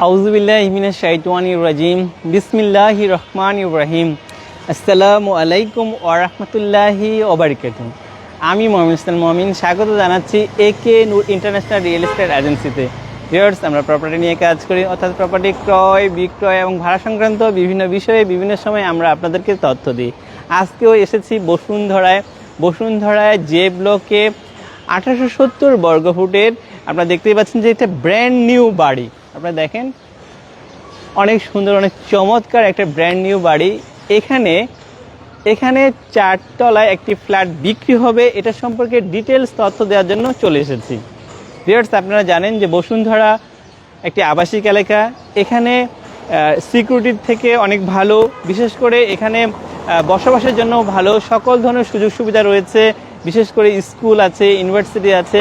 আউযুবিল্লাহি মিনাশ শাইতানির রাজিম। বিসমিল্লাহির রহমানির রহিম। আসসালামু আলাইকুম ওয়া রাহমাতুল্লাহি ওয়া বারাকাতুহু। আমি মুমিন ইসলাম মুমিন স্বাগত জানাচ্ছি একে নূর ইন্টারন্যাশনাল রিয়েল এস্টেট এজেন্সিতে। ভিউয়ার্স, আমরা প্রপার্টি নিয়ে কাজ করি, অর্থাৎ প্রপার্টি ক্রয় বিক্রয় এবং ভাড়া সংক্রান্ত বিভিন্ন বিষয়ে বিভিন্ন সময় আমরা আপনাদেরকে তথ্য দিই। আজকেও এসেছি বসুন্ধরায় যে ব্লকে 1870 বর্গফুটের আপনারা দেখতেই পাচ্ছেন যে এটা ব্র্যান্ড নিউ বাড়ি। আপনারা দেখেন অনেক সুন্দর, অনেক চমৎকার একটা ব্র্যান্ড নিউ বাড়ি। এখানে 4 তলায় একটি ফ্ল্যাট বিক্রি হবে। এটা সম্পর্কে ডিটেলস তথ্য দেওয়ার জন্য চলে এসেছি। ভিউয়ার্স, আপনারা জানেন যে বসুন্ধরা একটি আবাসিক এলাকা। এখানে সিকিউরিটির থেকে অনেক ভালো, বিশেষ করে এখানে বসবাসের জন্য ভালো, সকল ধরনের সুযোগ সুবিধা রয়েছে। বিশেষ করে স্কুল আছে, ইউনিভার্সিটি আছে,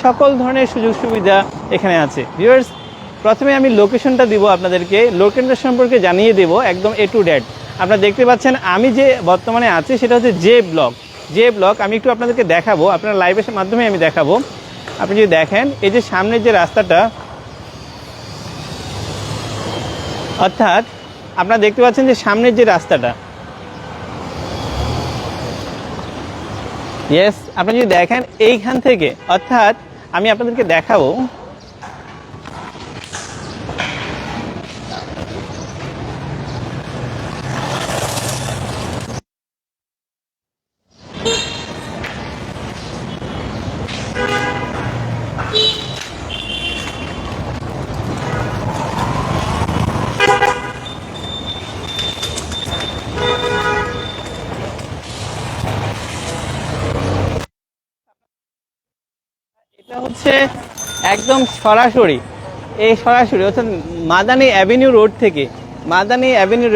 সকল ধরনের সুযোগ সুবিধা এখানে আছে। ভিউয়ার্স, প্রথমে আমি লোকেশনটা দিব আপনাদেরকে, লোকেশনটা সম্পর্কে জানিয়ে দেব একদম এ টু ডেট। আপনারা দেখতে পাচ্ছেন আমি যে বর্তমানে আছি সেটা হচ্ছে জে ব্লক। আমি একটু আপনাদেরকে দেখাবো, আপনার লাইভের মাধ্যমে আমি দেখাবো। আপনি যদি দেখেন এই যে সামনের যে রাস্তাটা, অর্থাৎ আপনারা দেখতে পাচ্ছেন যে সামনের যে রাস্তাটা, ইয়েস, আপনি যদি দেখেন এইখান থেকে, অর্থাৎ আমি আপনাদেরকে দেখাবো এটা হচ্ছে একদম সরাসরি অর্থাৎ মাদানী অ্যাভিনিউ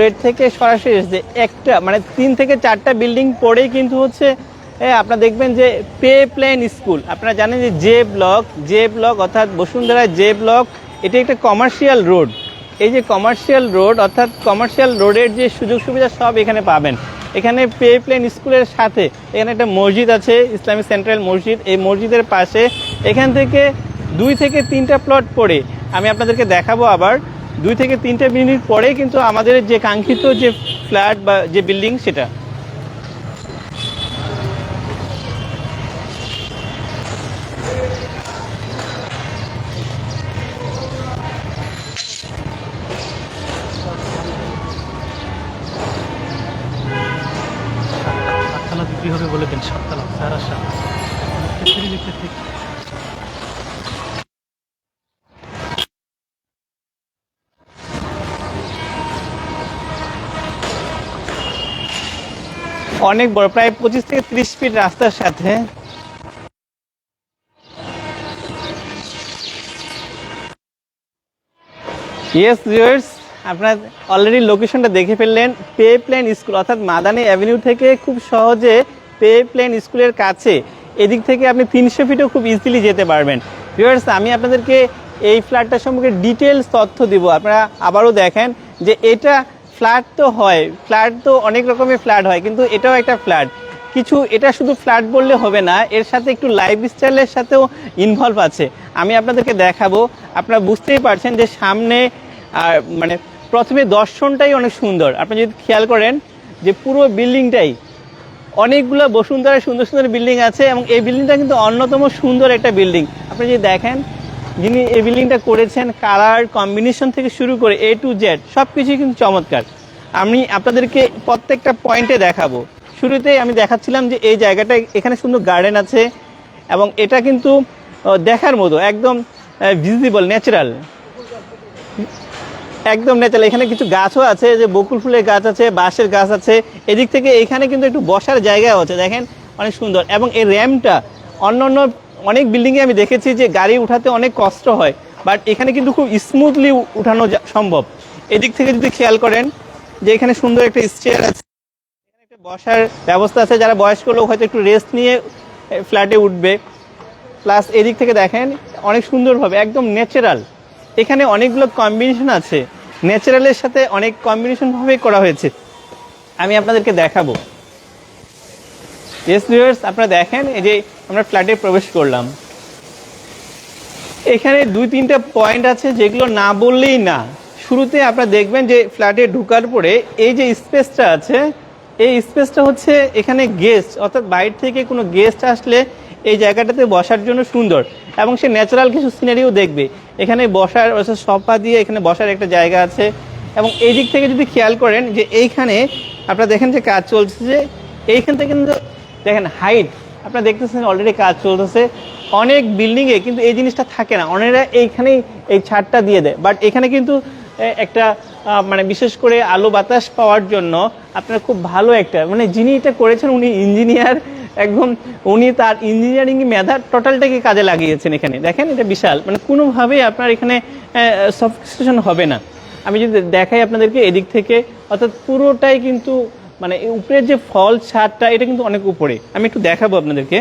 রোড থেকে সরাসরি এসেছে। একটা মানে 3 থেকে 4টা বিল্ডিং পরেই কিন্তু হচ্ছে আপনারা দেখবেন যে পে প্লেন স্কুল। আপনারা জানেন যে জে ব্লক অর্থাৎ বসুন্ধরায় জে ব্লক, এটি একটা কমার্শিয়াল রোড। এই যে কমার্শিয়াল রোড, অর্থাৎ কমার্শিয়াল রোডের যে সুযোগ সুবিধা সব এখানে পাবেন। এখানে পে প্লেন স্কুলের সাথে এখানে একটা মসজিদ আছে, ইসলামিক সেন্ট্রাল মসজিদ। এই মসজিদের পাশে এখান থেকে 2 থেকে 3টা প্লট পরে আমি আপনাদেরকে দেখাবো। আবার 2 থেকে 3টা মিনিট পরে কিন্তু আমাদের যে কাঙ্ক্ষিত যে ফ্ল্যাট বা যে বিল্ডিং সেটা। বিক্রি হবে বলে দেন, 7 তলা স্যার আসা অনেক বড়, প্রায় 25 থেকে 30 ফিট রাস্তার সাথে। ইয়েস ভিউয়ার্স, আপনারা অলরেডি লোকেশনটা দেখে ফেললেন। পে প্লেন স্কুল অর্থাৎ মাদানী অ্যাভিনিউ থেকে খুব সহজে পে প্লেন স্কুলের কাছে, এদিক থেকে আপনি 300 ফিটও খুব ইজিলি যেতে পারবেন। ভিউয়ার্স, আমি আপনাদেরকে এই ফ্ল্যাটটা সম্পর্কে ডিটেলস তথ্য দিব। আপনারা আবারও দেখেন যে এটা ফ্ল্যাট তো অনেক রকমের ফ্ল্যাট হয়, কিন্তু এটাও একটা ফ্ল্যাট। এটা শুধু ফ্ল্যাট বললে হবে না, এর সাথে একটু লাইফস্টাইলের সাথেও ইনভলভ আছে। আমি আপনাদেরকে দেখাবো। আপনারা বুঝতেই পারছেন যে সামনে আর মানে প্রথমে দর্শনটাই অনেক সুন্দর। আপনি যদি খেয়াল করেন যে পুরো বিল্ডিংটাই, অনেকগুলো বসুন্ধরায় সুন্দর সুন্দর বিল্ডিং আছে এবং এই বিল্ডিংটা কিন্তু অন্যতম সুন্দর একটা বিল্ডিং। আপনি যদি দেখেন যিনি এই বিল্ডিংটা করেছেন, কালার কম্বিনেশন থেকে শুরু করে এ টু জেড সব কিছুই কিন্তু চমৎকার। আমি আপনাদেরকে প্রত্যেকটা পয়েন্টে দেখাবো। শুরুতেই আমি দেখাচ্ছিলাম যে এই জায়গাটা, এখানে সুন্দর গার্ডেন আছে এবং এটা কিন্তু দেখার মতো একদম ভিজিবল, ন্যাচারাল, একদম ন্যাচারাল। এখানে কিছু গাছও আছে, যে বকুল ফুলের গাছ আছে, বাঁশের গাছ আছে। এদিক থেকে এখানে কিন্তু একটু বসার জায়গাও আছে, দেখেন অনেক সুন্দর। এবং এই র্যাম্পটা অন্য অনেক বিল্ডিংয়ে আমি দেখেছি যে গাড়ি উঠাতে অনেক কষ্ট হয়, বাট এখানে কিন্তু খুব স্মুথলি উঠানো সম্ভব। এদিক থেকে যদি খেয়াল করেন যে এখানে সুন্দর একটা স্টেয়ার আছে, এখানে একটা বসার ব্যবস্থা আছে, যারা বয়স্ক লোক হয়তো একটু রেস্ট নিয়ে ফ্ল্যাটে উঠবে। প্লাস এদিক থেকে দেখেন অনেক সুন্দরভাবে একদম ন্যাচারাল, এখানে অনেকগুলো কম্বিনেশন আছে, ন্যাচারালের সাথে অনেক কম্বিনেশনভাবে করা হয়েছে। আমি আপনাদেরকে দেখাবো। ইয়েস ভিউয়ার্স, আপনারা দেখেন এই যে আমরা ফ্ল্যাটে প্রবেশ করলাম। এখানে 2-3টা পয়েন্ট আছে যেগুলো না বললেই না। শুরুতে আপনারা দেখবেন যে ফ্ল্যাটে ঢোকার পরে এই যে স্পেসটা আছে, এই স্পেসটা হচ্ছে এখানে গেস্ট অর্থাৎ বাইরে থেকে কোনো গেস্ট আসলে এই জায়গাটাতে বসার জন্য সুন্দর, এবং সে ন্যাচারাল কিছু সিনারিও দেখবে। এখানে বসার সোফা দিয়ে এখানে বসার একটা জায়গা আছে, এবং এই দিক থেকে যদি খেয়াল করেন যে এইখানে আপনারা দেখেন যে কাজ চলছে, যে এইখান থেকে কিন্তু দেখেন হাইট আপনারা দেখতেছেন অলরেডি কাজ চলতেছে। অনেক বিল্ডিংয়ে কিন্তু এই জিনিসটা থাকে না, অনেরা এইখানেই এই ছাদটা দিয়ে দেয়, বাট এখানে কিন্তু একটা মানে বিশেষ করে আলো বাতাস পাওয়ার জন্য আপনার খুব ভালো একটা মানে যিনি এটা করেছেন উনি ইঞ্জিনিয়ার, একদম উনি তার ইঞ্জিনিয়ারিং মেধা টোটালটাকে কাজে লাগিয়েছেন। এখানে দেখেন এটা বিশাল, মানে কোনোভাবেই আপনার এখানে সাফিসিয়েশন হবে না। আমি যদি দেখাই আপনাদেরকে এদিক থেকে, অর্থাৎ পুরোটাই কিন্তু মানে উপরের যে ফল ছাদটা এটা কিন্তু অনেক উপরে, আমি একটু দেখাবো আপনাদেরকে।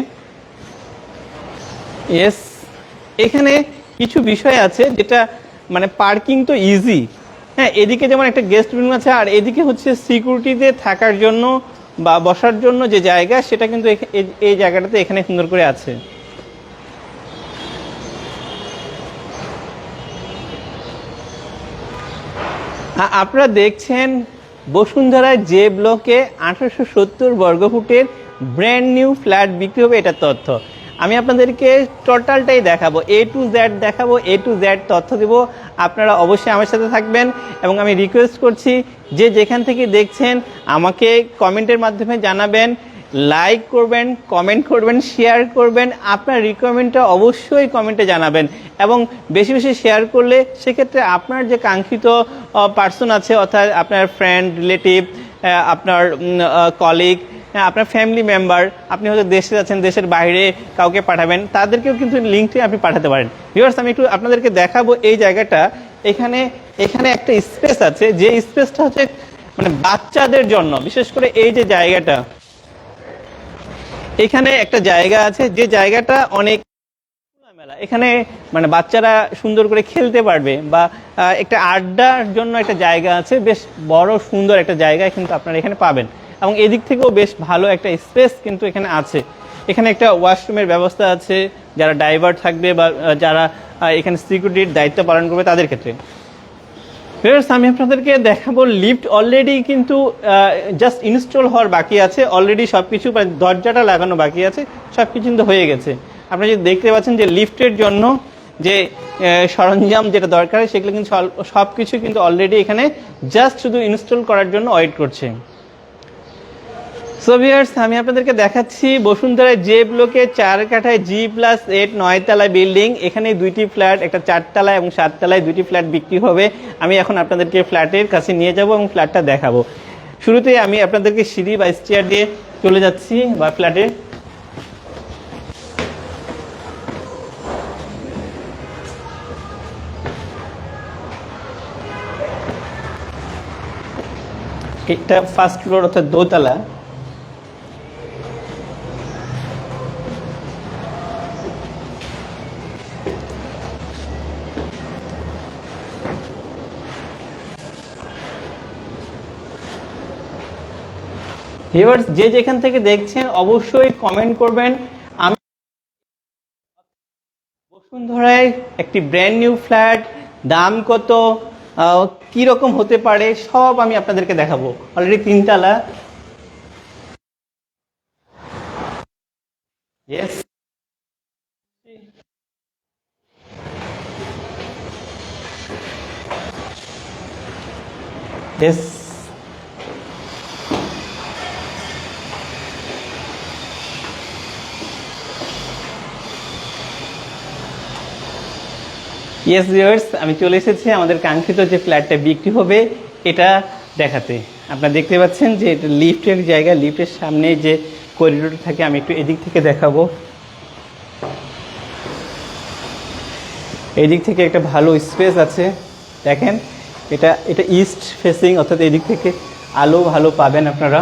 ইয়েস, এখানে কিছু বিষয় আছে যেটা মানে পার্কিং তো ইজি, হ্যাঁ, এদিকে যেমন একটা গেস্ট রুম আছে, আর এদিকে হচ্ছে সিকিউরিটিতে থাকার জন্য বা বসার জন্য যে জায়গা সেটা কিন্তু এই জায়গাটাতে এখানে সুন্দর করে আছে। আপনারা দেখছেন বসুন্ধরায় যে ব্লকে 1870 বর্গফুটের ব্র্যান্ড নিউ ফ্ল্যাট বিক্রি হবে, এটা তথ্য আমি আপনাদেরকে টোটালটাই দেখাবো, A to Z দেখাবো, A to Z তথ্য দেব। আপনারা অবশ্যই আমার সাথে থাকবেন, এবং আমি রিকোয়েস্ট করছি যে যেখান থেকে দেখছেন আমাকে কমেন্টের মাধ্যমে জানাবেন, লাইক করবেন, কমেন্ট করবেন, শেয়ার করবেন। আপনার রিকোয়ারমেন্টটা অবশ্যই কমেন্টে জানাবেন, এবং বেশি বেশি শেয়ার করলে সেক্ষেত্রে আপনার যে কাঙ্ক্ষিত পার্সন আছে, অর্থাৎ আপনার ফ্রেন্ড, রিলেটিভ, আপনার কলিগ, আপনার ফ্যামিলি মেম্বার, আপনি হয়তো দেশে আছেন, দেশের বাইরে কাউকে পাঠাবেন, তাদেরকেও কিন্তু লিঙ্কটি আপনি পাঠাতে পারেন। ভিউয়ার্স, আমি একটু আপনাদেরকে দেখাবো এই জায়গাটা। এখানে একটা স্পেস আছে, যে স্পেসটা হচ্ছে মানে বাচ্চাদের জন্য, বিশেষ করে এই যে জায়গাটা, এখানে একটা জায়গা আছে যে জায়গাটা অনেক খোলামেলা, এখানে মানে বাচ্চারা সুন্দর করে খেলতে পারবে, বা একটা আড্ডার জন্য একটা জায়গা আছে, বেশ বড় সুন্দর একটা জায়গা কিন্তু আপনারা এখানে পাবেন, এবং এদিক থেকেও বেশ ভালো একটা স্পেস কিন্তু এখানে আছে। এখানে একটা ওয়াশরুমের ব্যবস্থা আছে, যারা ড্রাইভার থাকবে বা যারা এখানে সিকিউরিটির দায়িত্ব পালন করবে তাদের ক্ষেত্রে। আমি আপনাদেরকে দেখাবো লিফট অলরেডি কিন্তু জাস্ট ইনস্টল হওয়ার বাকি আছে, অলরেডি সব কিছু দরজাটা লাগানো বাকি আছে, সব কিছু কিন্তু হয়ে গেছে। আপনারা যদি দেখতে পাচ্ছেন যে লিফটের জন্য যে সরঞ্জাম যেটা দরকার সেগুলো কিন্তু সব কিছু কিন্তু অলরেডি এখানে জাস্ট শুধু ইনস্টল করার জন্য ওয়েট করছে। সো ভিউয়ার্স, আমি আপনাদেরকে দেখাচ্ছি বসুন্ধরায় যে ব্লকে 4 কাঠায় G+8 9 তলা বিল্ডিং, এখানে 2টি ফ্ল্যাট, একটা 4 তলায় এবং 7 তলায় 2টি ফ্ল্যাট বিক্রি হবে। আমি এখন আপনাদেরকে ফ্ল্যাটের কাছে নিয়ে যাব এবং ফ্ল্যাটটা দেখাবো। শুরুতেই আমি আপনাদেরকে সিঁড়ি বা স্টেয়ার দিয়ে চলে যাচ্ছি বা ফ্ল্যাটে। এটা ফার্স্ট ফ্লোর অর্থাৎ দোতলা। ভিউয়ার্স, যে যেখান থেকে দেখছেন অবশ্যই কমেন্ট করবেন। আমি বসুন্ধরায় একটি ব্র্যান্ড নিউ ফ্ল্যাট, দাম কত, কি রকম হতে পারে, সব আমি আপনাদেরকে দেখাবো। অলরেডি 3 তলা। ইয়েস, ইয়েস, ইয়েস ভিউয়ার্স, আমি চলে এসেছি আমাদের কাঙ্ক্ষিত যে ফ্ল্যাটটা বিক্রি হবে এটা দেখাতে। আপনারা দেখতে পাচ্ছেন যে এটা লিফটের জায়গা, লিফটের সামনে যে করিডোর থাকে, আমি একটু এদিক থেকে দেখাবো। এই দিক থেকে একটা ভালো স্পেস আছে, দেখেন এটা ইস্ট ফেসিং, অর্থাৎ এদিক থেকে আলো ভালো পাবেন আপনারা।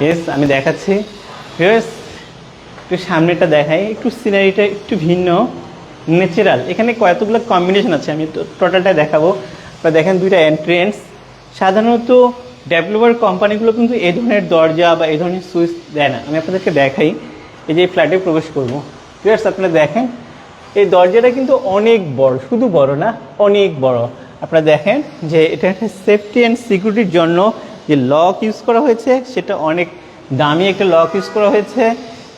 ইয়েস, আমি দেখাচ্ছি ভিউয়ার্স, একটু সামনেটা দেখাই, একটু সিনারিটা একটু ভিন্ন, ন্যাচারাল। এখানে কতগুলো কম্বিনেশন আছে, আমি টোটালটা দেখাবো। আপনারা দেখেন 2টা এন্ট্রেন্স। সাধারণত ডেভেলপার কোম্পানিগুলো কিন্তু এই ধরনের দরজা বা এই ধরনের সুইচ দেয় না, আমি আপনাদেরকে দেখাই। এই যে এই ফ্ল্যাটে প্রবেশ করবো। ভিউয়ার্স আপনারা দেখেন এই দরজাটা কিন্তু অনেক বড়, শুধু বড় না অনেক বড়। আপনারা দেখেন যে এটা একটা সেফটি অ্যান্ড সিকিউরিটির জন্য যে লক ইউজ করা হয়েছে সেটা অনেক দামি একটা লক ইউজ করা হয়েছে।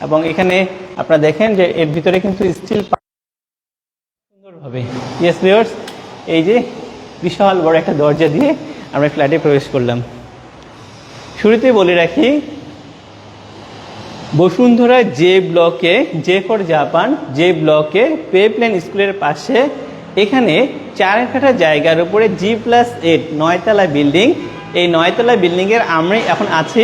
এবং এখানে আপনারা দেখেন যে এর ভিতরে কিন্তু স্টিল সুন্দরভাবে। ইয়েস ভিউয়ার্স, এই যে বিশাল বড় একটা দরজা দিয়ে আমরা ফ্ল্যাটে প্রবেশ করলাম। শুরুতেই বলে রাখি, বসুন্ধরা যে ব্লকে, জে ফর জাপান যে ব্লকে পে প্ল্যান স্কুলের পাশে, এখানে 4 কাঠা জায়গার উপরে G+8 9তলা বিল্ডিং। এই 9তলা বিল্ডিংয়ের আমরা এখন আছি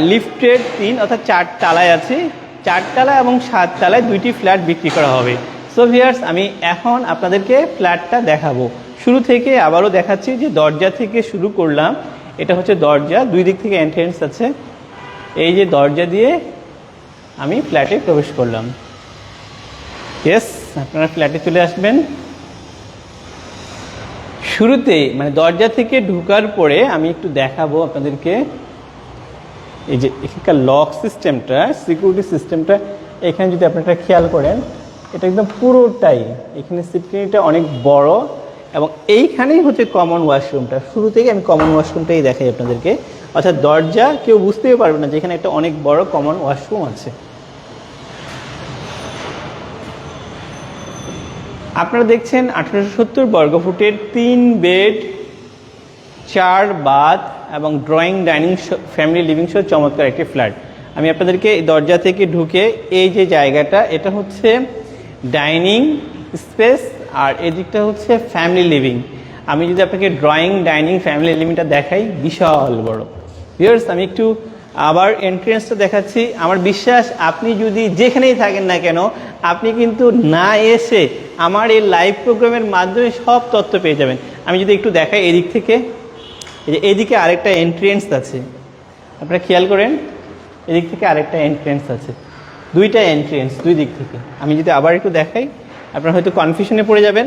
লিফটেড 3 অর্থাৎ 4 তলায় আছি। 4 তলা এবং 7 তলায় 2টি ফ্ল্যাট বিক্রি করা হবে। সো ভিউয়ার্স, আমি এখন আপনাদেরকে ফ্ল্যাটটা দেখাবো। শুরু থেকে আবারও দেখাচ্ছি যে দরজা থেকে শুরু করলাম। এটা হচ্ছে দরজা, 2 দিক থেকে এন্ট্রেন্স আছে। এই যে দরজা দিয়ে আমি ফ্ল্যাটে প্রবেশ করলাম। ইয়েস, আপনারা ফ্ল্যাটে চলে আসবেন। শুরুতেই মানে দরজা থেকে ঢোকার পরে আমি একটু দেখাবো আপনাদেরকে এই যে এখানকার লক সিস্টেমটা, সিকিউরিটি সিস্টেমটা। এখানে যদি আপনারা খেয়াল করেন, এটা একদম পুরোটাই, এখানে সিকিউরিটিটা অনেক বড় এবং এইখানেই হচ্ছে কমন ওয়াশরুমটা। শুরু থেকে আমি কমন ওয়াশরুমটাই দেখাই আপনাদেরকে। অর্থাৎ দরজা কেউ বুঝতেই পারবে না যে এখানে একটা অনেক বড় কমন ওয়াশরুম আছে। আপনারা দেখছেন 1870 বর্গফুটের 3 বেড 4 বাথ এবং ড্রয়িং ডাইনিং ফ্যামিলি লিভিং সহ চমৎকার একটি ফ্ল্যাট। আমি আপনাদেরকে দরজা থেকে ঢুকে এই যে জায়গাটা, এটা হচ্ছে ডাইনিং স্পেস আর এদিকটা হচ্ছে ফ্যামিলি লিভিং। আমি যদি আপনাকে ড্রয়িং ডাইনিং ফ্যামিলি লিভিংটা দেখাই, বিশাল বড়। ভিউয়ার্স, আমি একটু আবার এন্ট্রেন্সটা দেখাচ্ছি। আমার বিশ্বাস আপনি যদি যেখানেই থাকেন না কেন, আপনি কিন্তু না এসে আমার এই লাইভ প্রোগ্রামের মাধ্যমে সব তথ্য পেয়ে যাবেন। আমি যদি একটু দেখাই এদিক থেকে, এই যে এদিকে আরেকটা এন্ট্রেন্স আছে, আপনারা খেয়াল করেন, এদিক থেকে আরেকটা এন্ট্রেন্স আছে, 2টা এন্ট্রেন্স 2 দিক থেকে। আমি যদি আবার একটু দেখাই, আপনারা হয়তো কনফিউশনে পড়ে যাবেন।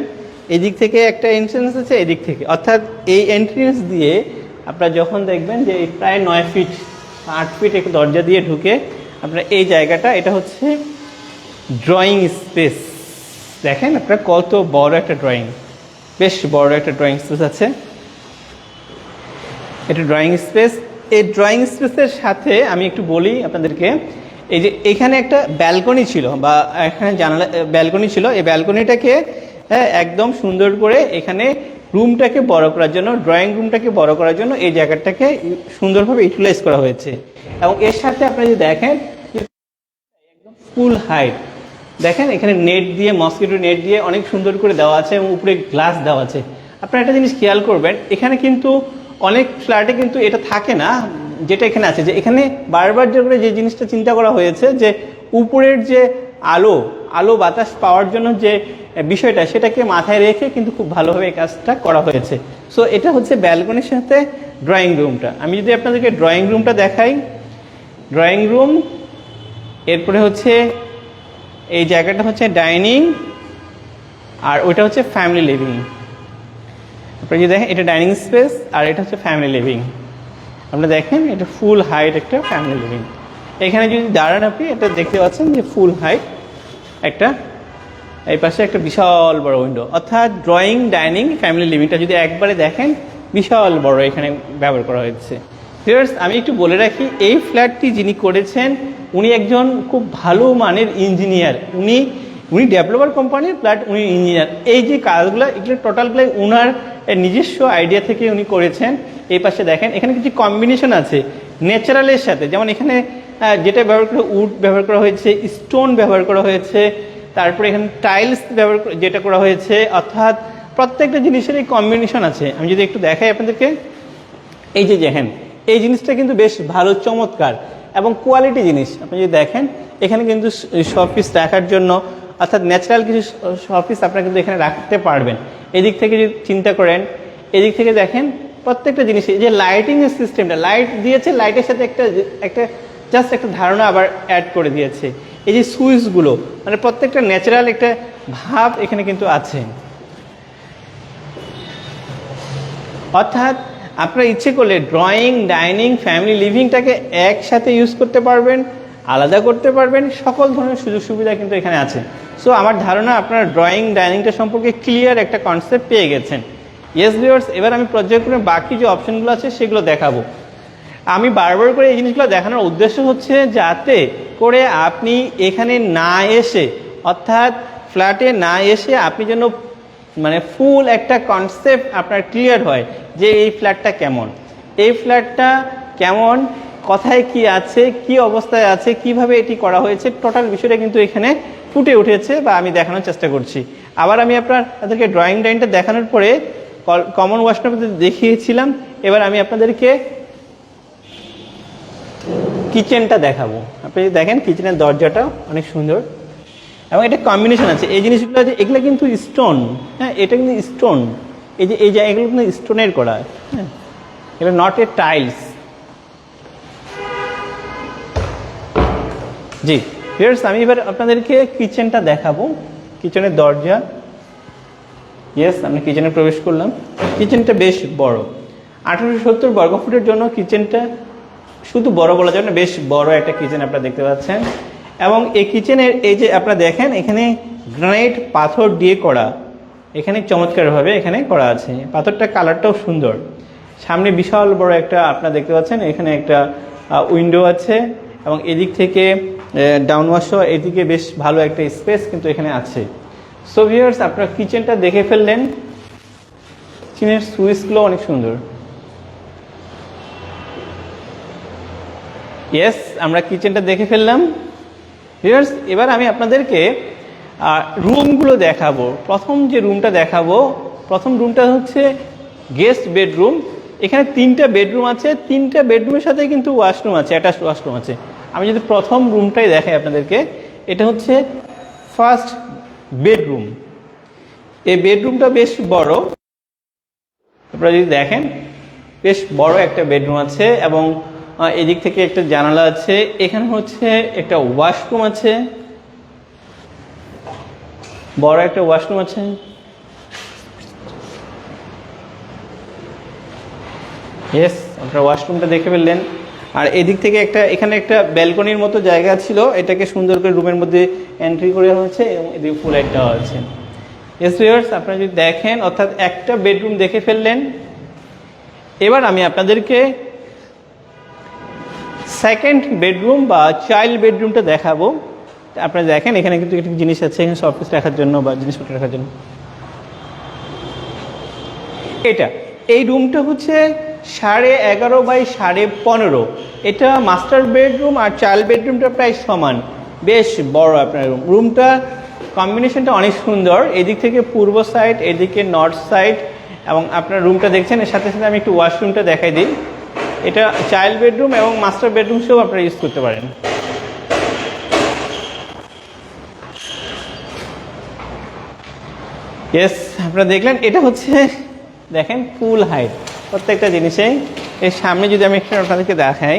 এদিক থেকে একটা এন্ট্রেন্স আছে, এদিক থেকে, অর্থাৎ এই এন্ট্রেন্স দিয়ে আপনারা যখন দেখবেন যে প্রায় 9 ফিট 8 ফিট একটা দরজা দিয়ে ঢুকে আপনারা এই জায়গাটা, এটা হচ্ছে ড্রয়িং স্পেস। দেখেন আপনারা কত বড় একটা ড্রয়িং, বেশ বড় একটা ড্রয়িং স্পেস আছে। এটা ড্রয়িং স্পেস। এই ড্রয়িং স্পেসের সাথে আমি একটু বলি আপনাদেরকে, এই যে এখানে একটা ব্যালকনি ছিল বা এখানে জানালা ব্যালকনি ছিল। এই ব্যালকনিটাকে একদম সুন্দর করে এখানে রুমটাকে বড় করার জন্য, ড্রয়িং রুমটাকে বড় করার জন্য এই জায়গাটাকে সুন্দরভাবে ইউটিলাইজ করা হয়েছে। এবং এর সাথে আপনারা যদি দেখেন একদম ফুল হাইট, দেখেন এখানে নেট দিয়ে, মসকিটো নেট দিয়ে অনেক সুন্দর করে দেওয়া আছে এবং উপরে গ্লাস দেওয়া আছে। আপনারা একটা জিনিস খেয়াল করবেন, এখানে কিন্তু অনেক ফ্ল্যাটে কিন্তু এটা থাকে না, যেটা এখানে আছে। যে এখানে বারবার করে যে জিনিসটা চিন্তা করা হয়েছে যে উপরের যে আলো বাতাস পাওয়ার জন্য যে বিষয়টা, সেটাকে মাথায় রেখে কিন্তু খুব ভালোভাবে এই কাজটা করা হয়েছে। সো এটা হচ্ছে ব্যালকনির সাথে ড্রয়িং রুমটা। আমি যদি আপনাদেরকে ড্রয়িং রুমটা দেখাই, ড্রয়িং রুম, এরপরে হচ্ছে এই জায়গাটা হচ্ছে ডাইনিং, আর ওইটা হচ্ছে ফ্যামিলি লিভিং। আপনারা যদি দেখেন, এটা ডাইনিং স্পেস আর এটা হচ্ছে ফ্যামিলি লিভিং। আপনারা দেখেন এটা ফুল হাইট একটা ফ্যামিলি লিভিং। এখানে যদি দাঁড়ান আপনি, এটা দেখতে পাচ্ছেন যে ফুল হাইট একটা, এই পাশে একটা বিশাল বড় উইন্ডো। অর্থাৎ ড্রয়িং ডাইনিং ফ্যামিলি লিভিংটা যদি একবারে দেখেন, বিশাল বড় এখানে ব্যবহার করা হয়েছে। ভিউয়ার্স, আমি একটু বলে রাখি, এই ফ্ল্যাটটি যিনি করেছেন উনি একজন খুব ভালো মানের ইঞ্জিনিয়ার। উনি ডেভেলপার কোম্পানির ফ্ল্যাট, উনি ইঞ্জিনিয়ার। এই যে কাজগুলো, এগুলো টোটালগুলো ওনার নিজস্ব আইডিয়া থেকে উনি করেছেন। এই পাশে দেখেন এখানে কিছু কম্বিনেশন আছে ন্যাচারালের সাথে, যেমন এখানে যেটা ব্যবহার করা, উড ব্যবহার করা হয়েছে, স্টোন ব্যবহার করা হয়েছে, তারপরে এখানে টাইলস ব্যবহার যেটা করা হয়েছে। অর্থাৎ প্রত্যেকটা জিনিসের এই কম্বিনেশন আছে। আমি যদি একটু দেখাই আপনাদেরকে, এই যে দেখেন এই জিনিসটা কিন্তু বেশ ভালো, চমৎকার এবং কোয়ালিটি জিনিস। আপনি যদি দেখেন এখানে কিন্তু শোপিস রাখার জন্য, অর্থাৎ ন্যাচারাল কিছু শোপিস আপনারা কিন্তু এখানে রাখতে পারবেন। এদিক থেকে যদি চিন্তা করেন, এদিক থেকে দেখেন প্রত্যেকটা জিনিস, এই যে লাইটিংয়ের সিস্টেমটা, লাইট দিয়েছে, লাইটের সাথে একটা জাস্ট একটা ধারণা আবার অ্যাড করে দিয়েছে। এই যে সুইচগুলো, মানে প্রত্যেকটা ন্যাচারাল একটা ভাব এখানে কিন্তু আছে। অর্থাৎ আপনারা ইচ্ছে করলে ড্রয়িং ডাইনিং ফ্যামিলি লিভিংটাকে একসাথে ইউজ করতে পারবেন। আলাদা করতে পারবেন, সকল ধরনের সুযোগ সুবিধা কিন্তু এখানে আছে। সো আমার ধারণা আপনারা ড্রয়িং ডাইনিংটা সম্পর্কে ক্লিয়ার একটা কনসেপ্ট পেয়ে গেছেন। ইয়েস ভিউয়ার্স, এবার আমি পর্যায়ক্রমে বাকি যে অপশনগুলো আছে সেগুলো দেখাবো। আমি বারবার করে এই জিনিসগুলো দেখানোর উদ্দেশ্য হচ্ছে যাতে করে আপনি এখানে না এসে, অর্থাৎ ফ্ল্যাটে না এসে আপনি যেন মানে ফুল একটা কনসেপ্ট আপনার ক্লিয়ার হয় যে এই ফ্ল্যাটটা কেমন, এই ফ্ল্যাটটা কেমন, কোথায় কি আছে, কি অবস্থায় আছে, কিভাবে এটি করা হয়েছে, টোটাল বিষয়টা কিন্তু এখানে ফুটে উঠেছে বা আমি দেখানোর চেষ্টা করছি। আবার আমি আপনাদেরকে ড্রয়িং ডাইনটা দেখানোর পরে কমন ওয়াশরুমে দেখিয়েছিলাম, এবার আমি আপনাদেরকে কিচেনটা দেখাবো। আপনি দেখেন কিচেনের দরজাটা অনেক সুন্দর এবং এটা কম্বিনেশন আছে। এই জিনিসগুলো আছে, এগুলো কিন্তু স্টোন, হ্যাঁ, এটা কিন্তু স্টোন, এই যে এগুলো কিন্তু স্টোনের করা, হ্যাঁ, এগুলো not a tiles. G viewers, আমি এবার আপনাদেরকে কিচেনটা দেখাবো। কিচেনের দরজা, ইয়েস, আমি কিচেনে প্রবেশ করলাম। কিচেনটা বেশ বড়, 1870 বর্গফুটের জন্য কিচেনটা শুধু বড় বলা যাবে না, বেশ বড় একটা কিচেন আপনারা দেখতে পাচ্ছেন। এবং এই কিচেনের এই যে আপনারা দেখেন এখানে গ্রানাইট পাথর দিয়ে করা, এখানে চমৎকারভাবে এখানে করা আছে। পাথরটা কালারটাও সুন্দর। সামনে বিশাল বড় একটা আপনারা দেখতে পাচ্ছেন, এখানে একটা উইন্ডো আছে এবং এদিক থেকে ডাউন ওয়াশও, এদিকে বেশ ভালো একটা স্পেস কিন্তু এখানে আছে। সো ভিউয়ার্স, আপনারা কিচেনটা দেখে ফেললেন। কিচেনের সুইচগুলো অনেক সুন্দর। ইয়েস, আমরা কিচেনটা দেখে ফেললাম। ভিউয়ার্স, এবার আমি আপনাদেরকে রুমগুলো দেখাবো। প্রথম যে রুমটা দেখাবো, প্রথম রুমটা হচ্ছে গেস্ট বেডরুম। এখানে 3টা বেডরুম আছে, 3টা বেডরুমের সাথে কিন্তু ওয়াশরুম আছে, অ্যাটাচড ওয়াশরুম আছে। আমি যদি প্রথম রুমটাই দেখাই আপনাদেরকে, এটা হচ্ছে ফার্স্ট বেডরুম। এই বেডরুমটা বেশ বড়, আপনারা যদি দেখেন বেশ বড় একটা বেডরুম আছে এবং এদিক থেকে একটা জানালা আছে। এখানে হচ্ছে একটা ওয়াশরুম আছে, বড় একটা ওয়াশরুম আছে। ইয়েস, আপনারা ওয়াশরুমটা দেখে ফেললেন। আর এদিক থেকে এখানে একটা ব্যালকনির মতো জায়গা ছিল, এটাকে সুন্দর করে রুমের মধ্যে এন্ট্রি করে হয়েছে এবং এদিকে ফুল লাইট দেওয়া আছে। ইয়েস ভিউয়ার্স, আপনারা যদি দেখেন, অর্থাৎ একটা বেডরুম দেখে ফেললেন। এবার আমি আপনাদেরকে সেকেন্ড বেডরুম বা চাইল্ড বেডরুমটা দেখাবো। আপনারা দেখেন এখানে কিন্তু একটা জিনিস আছে, এখানে সব কিছু রাখার জন্য বা জিনিসপত্র রাখার জন্য। এই রুমটা হচ্ছে 11.5 বাই 15.5। এটা মাস্টার বেডরুম আর চাইল্ড বেডরুমটা প্রায় সমান, বেশ বড় আপনার রুমটা। কম্বিনেশনটা অনেক সুন্দর, এদিক থেকে পূর্ব সাইড, এদিকে নর্থ সাইড। এবং আপনার রুমটা দেখছেন, এর সাথে সাথে আমি একটু ওয়াশরুমটা দেখাই দিই। এটা চাইল্ড বেডরুম এবং মাস্টার বেডরুম হিসেবেও আপনারা ইউজ করতে পারেন। ইয়েস, আপনারা দেখলেন, এটা হচ্ছে দেখেন ফুল হাইট প্রত্যেকটা জিনিসে। এর সামনে যদি আমি একটু আপনাদেরকে দেখাই,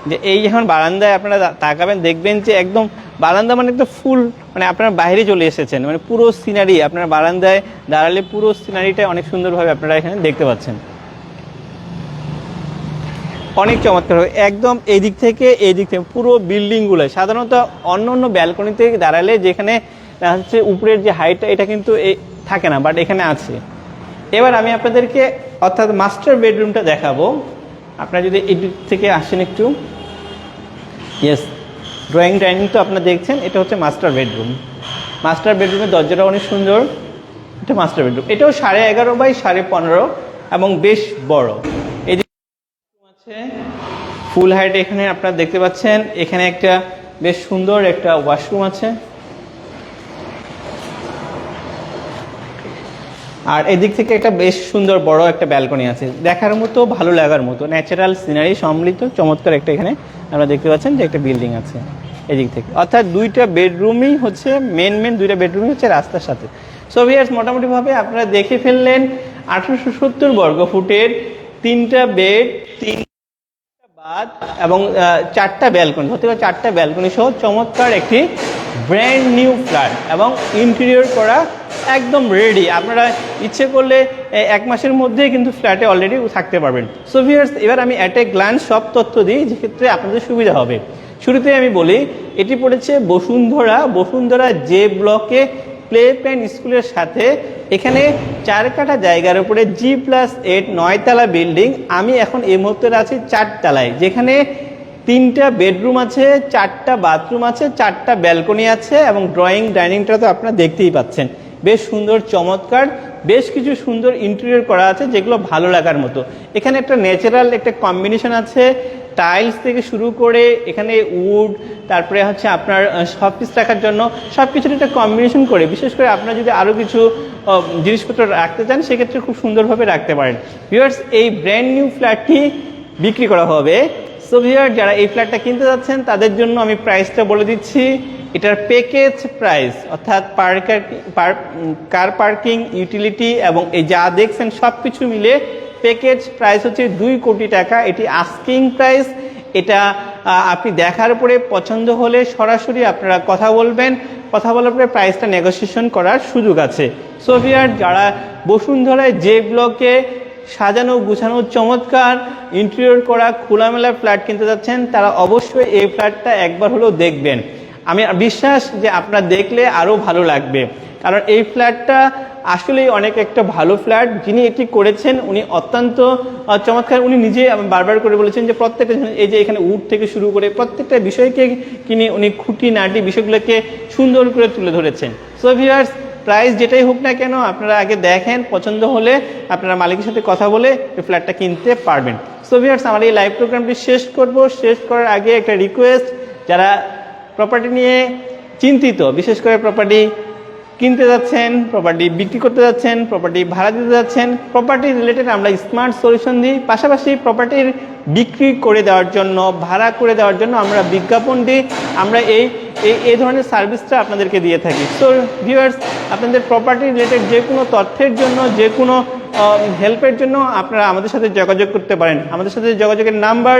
যে এই যখন বারান্দায় আপনারা তাকাবেন, দেখবেন যে একদম বারান্দা মানে একদম ফুল, মানে আপনারা বাইরে চলে এসেছেন, মানে পুরো সিনারি আপনারা বারান্দায় দাঁড়ালে পুরো সিনারিটা অনেক সুন্দরভাবে আপনারা এখানে দেখতে পাচ্ছেন। অনেক চমৎকার হবে একদম। এই দিক থেকে পুরো বিল্ডিংগুলো সাধারণত অন্য ব্যালকনিতে দাঁড়ালে যেখানে হচ্ছে উপরের যে হাইটটা, এটা কিন্তু থাকে না, বাট এখানে আছে। এবার আমি আপনাদেরকে অর্থাৎ মাস্টার বেডরুমটা দেখাবো। আপনারা যদি এই দিক থেকে আসেন একটু, ইয়েস, ড্রয়িং ডাইনিং তো আপনারা দেখছেন, এটা হচ্ছে মাস্টার বেডরুম। মাস্টার বেডরুমের দরজাটা অনেক সুন্দর। এটা মাস্টার বেডরুম, এটাও 11.5 বাই 15.5 এবং বেশ বড়। এই আছে ফুল হাইট, এখানে আপনারা দেখতে পাচ্ছেন। এখানে একটা বেশ সুন্দর একটা ওয়াশরুম আছে। আর এদিক থেকে একটা বেশ সুন্দর বড় একটা ব্যালকনি আছে, দেখার মতো, ভালো লাগার মতো, ন্যাচারাল সিনারি সম্মিলিত চমৎকার একটা এখানে আমরা দেখতে পাচ্ছেন যে একটা বিল্ডিং আছে এদিক থেকে। অর্থাৎ 2টা বেডরুমই হচ্ছে মেন 2টা বেডরুমই হচ্ছে রাস্তার সাথে। সো ভিউয়ার্স, মোটামুটিভাবে আপনারা দেখে ফেললেন 1870 বর্গফুটের 3টা বেড, 3টা বাথ এবং 4টা ব্যালকনি, হতে পারে 4টা ব্যালকনি সহ চমৎকার একটি ব্র্যান্ড নিউ ফ্ল্যাট এবং ইন্টেরিয়র করা একদম রেডি। আপনারা ইচ্ছে করলে 1 মাসের মধ্যেই কিন্তু ফ্ল্যাটে অলরেডি থাকতে পারবেন। সো ভিউয়ার্স, এবার আমি অ্যাট এ গ্ল্যান্স সব তথ্য দিই, যেক্ষেত্রে আপনাদের সুবিধা হবে। শুরুতে আমি বলি এটি পড়েছে বসুন্ধরা যে ব্লকে প্লে প্ল্যান স্কুলের সাথে। এখানে 4 কাঠা জায়গার উপরে G+8 9তলা বিল্ডিং। আমি এখন এই মুহূর্তে আছি 4 তলায়, যেখানে 3টা বেডরুম আছে, 4টা বাথরুম আছে, 4টা ব্যালকনি আছে এবং ড্রয়িং ডাইনিংটা তো আপনারা দেখতেই পাচ্ছেন। বেশ সুন্দর চমৎকার, বেশ কিছু সুন্দর ইন্টেরিয়র করা আছে যেগুলো ভালো লাগার মতো। এখানে একটা ন্যাচারাল একটা কম্বিনেশন আছে, টাইলস থেকে শুরু করে এখানে উড, তারপরে হচ্ছে আপনার শোপিস রাখার জন্য সব কিছুর একটা কম্বিনেশন করে, বিশেষ করে আপনারা যদি আরও কিছু জিনিসপত্র রাখতে চান সেক্ষেত্রে খুব সুন্দরভাবে রাখতে পারেন। ভিউয়ার্স, এই ব্র্যান্ড নিউ ফ্ল্যাটটি বিক্রি করা হবে। সো ভিউয়ার, যারা এই ফ্ল্যাটটা কিনতে যাচ্ছেন তাদের জন্য আমি প্রাইসটা বলে দিচ্ছি। এটার প্যাকেজ প্রাইস অর্থাৎ কার পার্কিং, ইউটিলিটি এবং এই যা দেখছেন সব কিছু মিলে প্যাকেজ প্রাইস হচ্ছে 2 কোটি টাকা। এটি আস্কিং প্রাইস। এটা আপনি দেখার পরে পছন্দ হলে সরাসরি আপনারা কথা বলবেন, কথা বলার পরে প্রাইসটা নেগোসিয়েশন করার সুযোগ আছে। সো ভিউয়ার, যারা বসুন্ধরায় যে ব্লকে সাজানো গুছানো চমৎকার ইন্টেরিয়র করা খোলামেলা ফ্ল্যাট কিনতে যাচ্ছেন তারা অবশ্যই এই ফ্ল্যাটটা একবার হলেও দেখবেন। আমি বিশ্বাস যে আপনারা দেখলে আরও ভালো লাগবে, কারণ এই ফ্ল্যাটটা আসলেই অনেক একটা ভালো ফ্ল্যাট। যিনি এটি করেছেন উনি অত্যন্ত চমৎকার। উনি নিজে বারবার করে বলেছেন যে প্রত্যেকটা, এই যে এখানে উড থেকে শুরু করে প্রত্যেকটা বিষয়কে উনি খুঁটিনাটি বিষয়গুলোকে সুন্দর করে তুলে ধরেছেন। সো ভিউয়ার্স, প্রাইস যেটাই হোক না কেন আপনারা আগে দেখেন, পছন্দ হলে আপনারা মালিকের সাথে কথা বলে এই ফ্ল্যাটটা কিনতে পারবেন। সো ভিউয়ার্স, আমার এই লাইভ প্রোগ্রামটি শেষ করার আগে একটা রিকোয়েস্ট, যারা প্রপার্টি নিয়ে চিন্তিত, বিশেষ করে প্রপার্টি কিনতে যাচ্ছেন, প্রপার্টি বিক্রি করতে যাচ্ছেন, প্রপার্টি ভাড়া দিতে যাচ্ছেন, প্রপার্টি রিলেটেড আমরা স্মার্ট সলিউশন দিই। পাশাপাশি প্রপার্টির বিক্রি করে দেওয়ার জন্য, ভাড়া করে দেওয়ার জন্য আমরা বিজ্ঞাপন দিই। আমরা এই ধরনের সার্ভিসটা আপনাদেরকে দিয়ে থাকি। সো ভিউয়ার্স, আপনাদের প্রপার্টি রিলেটেড যে কোনো তথ্যের জন্য, যে কোনো হেল্পের জন্য আপনারা আমাদের সাথে যোগাযোগ করতে পারেন। আমাদের সাথে যোগাযোগের নাম্বার